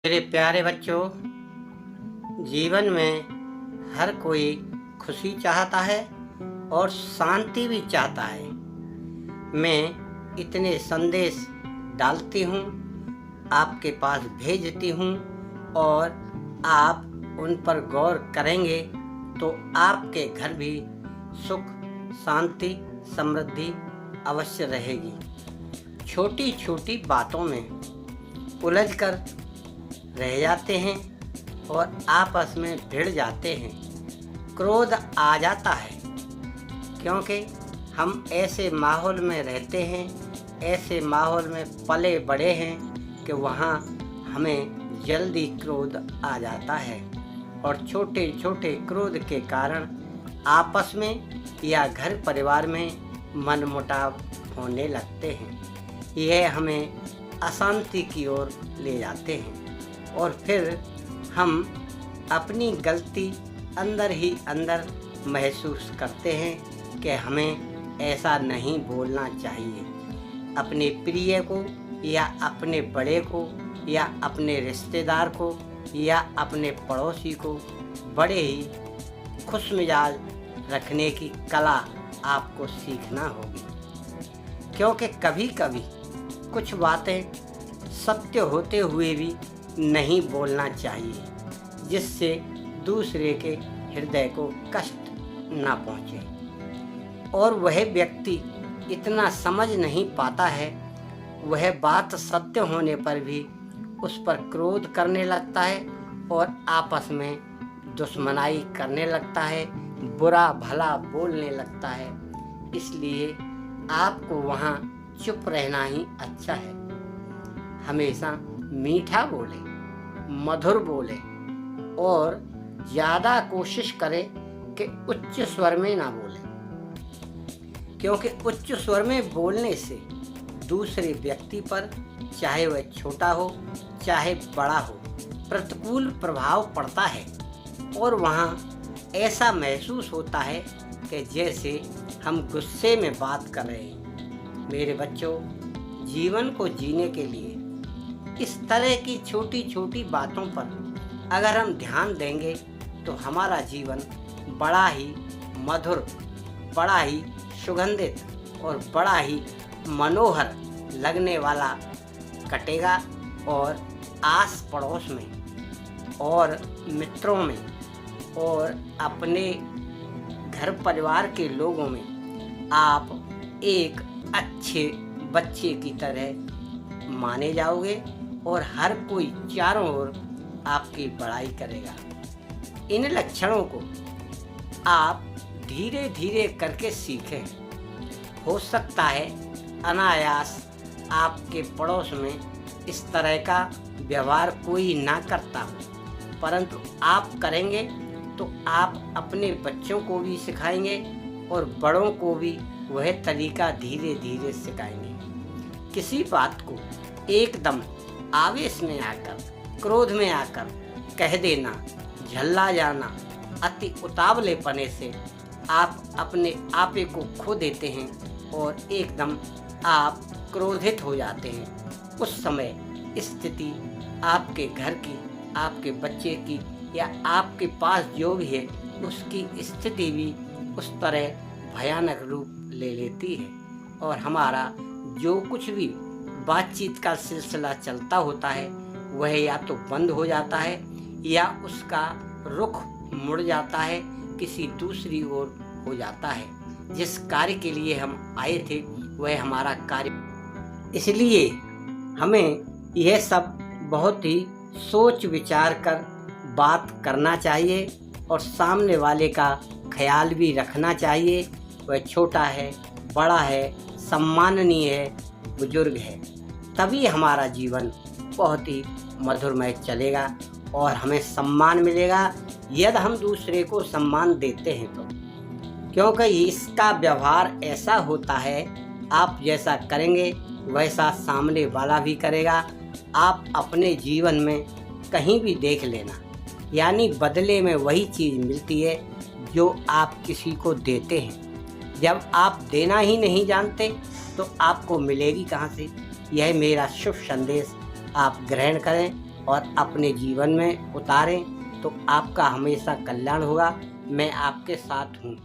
मेरे प्यारे बच्चों, जीवन में हर कोई खुशी चाहता है और शांति भी चाहता है। मैं इतने संदेश डालती हूँ, आपके पास भेजती हूँ और आप उन पर गौर करेंगे तो आपके घर भी सुख, शांति, समृद्धि अवश्य रहेगी। छोटी छोटी बातों में उलझकर रह जाते हैं और आपस में भिड़ जाते हैं। क्रोध आ जाता है क्योंकि हम ऐसे माहौल में रहते हैं, ऐसे माहौल में पले बड़े हैं कि वहाँ हमें जल्दी क्रोध आ जाता है और छोटे छोटे क्रोध के कारण आपस में या घर परिवार में मनमुटाव होने लगते हैं। यह हमें अशांति की ओर ले जाते हैं और फिर हम अपनी गलती अंदर ही अंदर महसूस करते हैं कि हमें ऐसा नहीं बोलना चाहिए। अपने प्रिय को या अपने बड़े को या अपने रिश्तेदार को या अपने पड़ोसी को बड़े ही खुशमिजाज रखने की कला आपको सीखना होगी, क्योंकि कभी कभी कुछ बातें सत्य होते हुए भी नहीं बोलना चाहिए, जिससे दूसरे के हृदय को कष्ट ना पहुँचे। और वह व्यक्ति इतना समझ नहीं पाता है, वह बात सत्य होने पर भी उस पर क्रोध करने लगता है और आपस में दुश्मनाई करने लगता है, बुरा भला बोलने लगता है। इसलिए आपको वहाँ चुप रहना ही अच्छा है। हमेशा मीठा बोले, मधुर बोले और ज़्यादा कोशिश करें कि उच्च स्वर में ना बोले, क्योंकि उच्च स्वर में बोलने से दूसरे व्यक्ति पर, चाहे वह छोटा हो चाहे बड़ा हो, प्रतिकूल प्रभाव पड़ता है और वहाँ ऐसा महसूस होता है कि जैसे हम गुस्से में बात कर रहे हैं। मेरे बच्चों, जीवन को जीने के लिए इस तरह की छोटी छोटी बातों पर अगर हम ध्यान देंगे तो हमारा जीवन बड़ा ही मधुर, बड़ा ही सुगंधित और बड़ा ही मनोहर लगने वाला कटेगा। और आस पड़ोस में और मित्रों में और अपने घर परिवार के लोगों में आप एक अच्छे बच्चे की तरह माने जाओगे और हर कोई चारों ओर आपकी बड़ाई करेगा। इन लक्षणों को आप धीरे धीरे करके सीखें। हो सकता है अनायास आपके पड़ोस में इस तरह का व्यवहार कोई ना करता हो, परंतु आप करेंगे तो आप अपने बच्चों को भी सिखाएंगे और बड़ों को भी वह तरीका धीरे धीरे सिखाएंगे। किसी बात को एकदम आवेश में आकर, क्रोध में आकर कह देना, झल्ला जाना, अति उतावलेपने से आप अपने आपे को खो देते हैं और एकदम आप क्रोधित हो जाते हैं। उस समय स्थिति आपके घर की, आपके बच्चे की या आपके पास जो भी है उसकी स्थिति भी उस तरह भयानक रूप ले लेती है और हमारा जो कुछ भी बातचीत का सिलसिला चलता होता है वह या तो बंद हो जाता है या उसका रुख मुड़ जाता है, किसी दूसरी ओर हो जाता है। जिस कार्य के लिए हम आए थे वह हमारा कार्य, इसलिए हमें यह सब बहुत ही सोच विचार कर बात करना चाहिए और सामने वाले का ख्याल भी रखना चाहिए। वह छोटा है, बड़ा है, सम्माननीय है, बुजुर्ग है, तभी हमारा जीवन बहुत ही मधुरमय चलेगा और हमें सम्मान मिलेगा यदि हम दूसरे को सम्मान देते हैं तो। क्योंकि इसका व्यवहार ऐसा होता है, आप जैसा करेंगे वैसा सामने वाला भी करेगा। आप अपने जीवन में कहीं भी देख लेना, यानी बदले में वही चीज़ मिलती है जो आप किसी को देते हैं। जब आप देना ही नहीं जानते तो आपको मिलेगी कहाँ से। यह मेरा शुभ संदेश आप ग्रहण करें और अपने जीवन में उतारें तो आपका हमेशा कल्याण होगा। मैं आपके साथ हूँ।